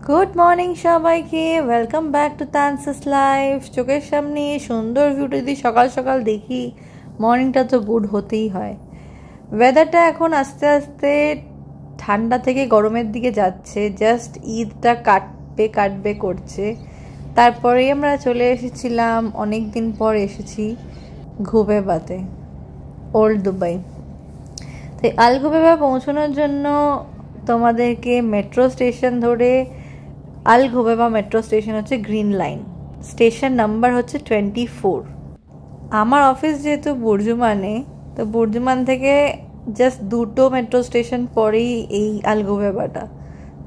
Good morning সবাইকে, welcome back to তানসিস life. চোখের সামনে সুন্দর ভিউটা যদি সকাল সকাল দেখি, মর্নিংটা তো গুড হতেই হয়। ওয়েদারটা এখন আস্তে আস্তে ঠান্ডা থেকে গরমের দিকে যাচ্ছে, জাস্ট ঈদটা কাটবে করছে। তারপরেই আমরা চলে এসেছিলাম, অনেক দিন পর এসেছি ঘুবেবাতে, ওল্ড দুবাই। তো আল ঘুবেবা পৌঁছানোর জন্য তোমাদেরকে মেট্রো স্টেশন ধরে, আল ঘুবেবা মেট্রো স্টেশন হচ্ছে গ্রিন লাইন, স্টেশন নাম্বার হচ্ছে 24। আমার অফিস যেহেতু বুর্জুমানে, তো বুর্জুমান থেকে জাস্ট দুটো মেট্রো স্টেশন পরেই এই আল ঘুবেবাটা।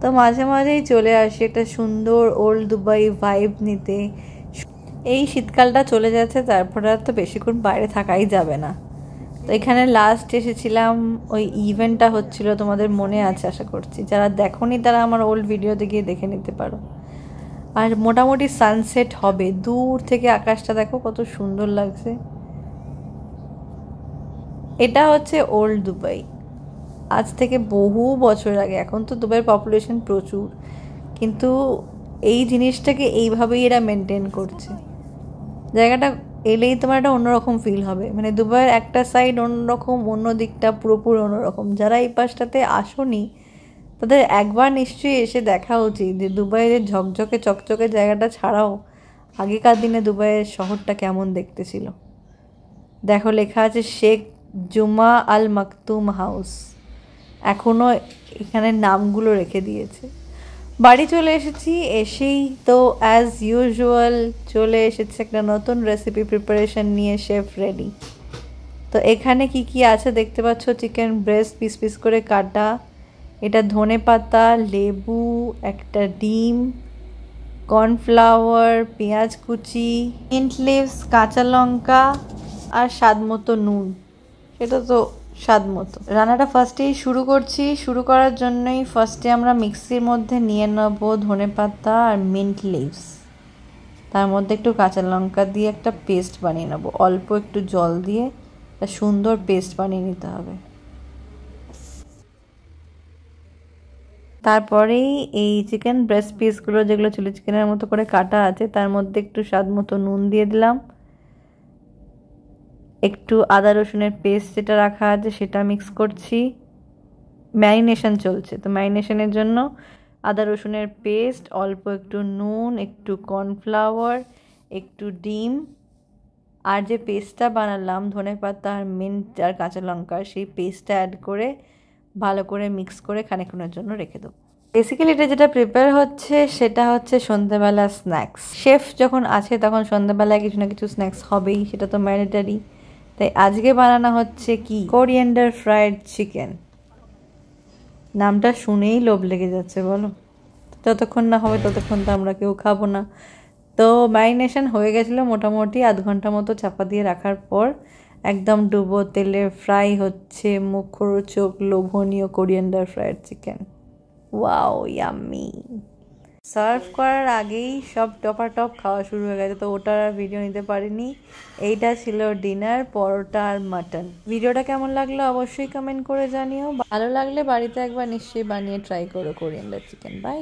তো মাঝে মাঝেই চলে আসি একটা সুন্দর ওল্ড দুবাই ভাইব নিতে। এই শীতকালটা চলে যাচ্ছে, তারপরে আর তো বেশিক্ষণ বাইরে থাকাই যাবে না। তো এখানে লাস্ট এসেছিলাম, ওই ইভেন্টটা হচ্ছিল, তোমাদের মনে আছে আশা করছি। যারা দেখোনি তারা আমার ওল্ড ভিডিওতে গিয়ে দেখে নিতে পারো। আর মোটামুটি সানসেট হবে, দূর থেকে আকাশটা দেখো কত সুন্দর লাগছে। এটা হচ্ছে ওল্ড দুবাই, আজ থেকে বহু বছর আগে। এখন তো দুবাইয়ের পপুলেশন প্রচুর, কিন্তু এই জিনিসটাকে এইভাবেই এরা মেনটেন করছে। জায়গাটা এলেই তোমার একটা অন্যরকম ফিল হবে, মানে দুবাইয়ের একটা সাইড অন্যরকম, অন্য দিকটা পুরোপুরি অন্যরকম। যারা এই পাশটাতে আসোনি তাদের একবার নিশ্চয়ই এসে দেখা উচিত যে দুবাইয়ের ঝকঝকে চকচকে জায়গাটা ছাড়াও আগেকার দিনে দুবাইয়ের শহরটা কেমন দেখতে ছিল। দেখো লেখা আছে শেখ জুমা আল মাকতুম হাউস, এখনও এখানে নামগুলো রেখে দিয়েছে। বাড়ি চলে এসেছি, এসেই তো অ্যাজ ইউজুয়াল চলে এসেছে একটা নতুন রেসিপি প্রিপারেশন নিয়ে, শেফ রেডি। তো এখানে কি কি আছে দেখতে পাচ্ছ, চিকেন ব্রেস্ট পিস পিস করে কাটা, এটা ধনে পাতা, লেবু, একটা ডিম, কর্নফ্লাওয়ার, পেঁয়াজ কুচি, মিন্ট লিভস, কাঁচা লঙ্কা আর স্বাদ মতো নুন। সেটা তো স্বাদ মতো। রান্নাটা ফার্স্টেই শুরু করার জন্যই ফার্স্টে আমরা মিক্সির মধ্যে নিয়ে নেব ধনে পাতা আর মিন্ট লিভস, তার মধ্যে একটু কাঁচা লঙ্কা দিয়ে একটা পেস্ট বানিয়ে নেব, অল্প একটু জল দিয়ে একটা সুন্দর পেস্ট বানিয়ে নিতে হবে। তারপরেই এই চিকেন ব্রেস্ট পিসগুলো যেগুলো চিলি চিকেনের মতো করে কাটা আছে, তার মধ্যে একটু স্বাদ মতো নুন দিয়ে দিলাম, একটু আদা রসুনের পেস্ট যেটা রাখা আছে সেটা মিক্স করছি। ম্যারিনেশন চলছে, তো ম্যারিনেশনের জন্য আদা রসুনের পেস্ট, অল্প একটু নুন, একটু কর্নফ্লাওয়ার, একটু ডিম, আর যে পেস্টটা বানালাম ধনে পাতা আর মিন্ট আর কাঁচা লঙ্কা, সেই পেস্টটা অ্যাড করে ভালো করে মিক্স করে খানিকক্ষণের জন্য রেখে দেবো। বেসিক্যালি এটা যেটা প্রিপেয়ার হচ্ছে সেটা হচ্ছে সন্ধ্যেবেলা স্ন্যাক্স। শেফ যখন আছে তখন সন্ধ্যেবেলায় কিছু না কিছু স্ন্যাক্স হবেই, সেটা তো ম্যান্ডেটরি। তাই আজকে বানানো হচ্ছে কি, কোরিয়ান্ডার ফ্রাইড চিকেন। নামটা শুনেই লোভ লেগে যাচ্ছে বলো। যতক্ষণ না হবে ততক্ষণ তো আমরা কেউ খাবো না। তো ম্যারিনেশন হয়ে গেছিলো মোটামুটি আধ ঘন্টা মতো চাপা দিয়ে রাখার পর একদম ডুবো তেলে ফ্রাই হচ্ছে মুখরোচক লোভনীয় coriander fried chicken. Wow, yummy. Serve করার আগেই সব টপাটপ খাওয়া শুরু হয়ে গেছে, তো ওটার আর ভিডিও নিতে পারিনি। এইটা ছিল ডিনার, পরোটা আর মাটন। ভিডিওটা কেমন লাগলো অবশ্যই কমেন্ট করে জানিও। ভালো লাগলে বাড়িতে একবার নিশ্চয়ই বানিয়ে ট্রাই করো কোরিয়ান্ডার চিকেন। বাই।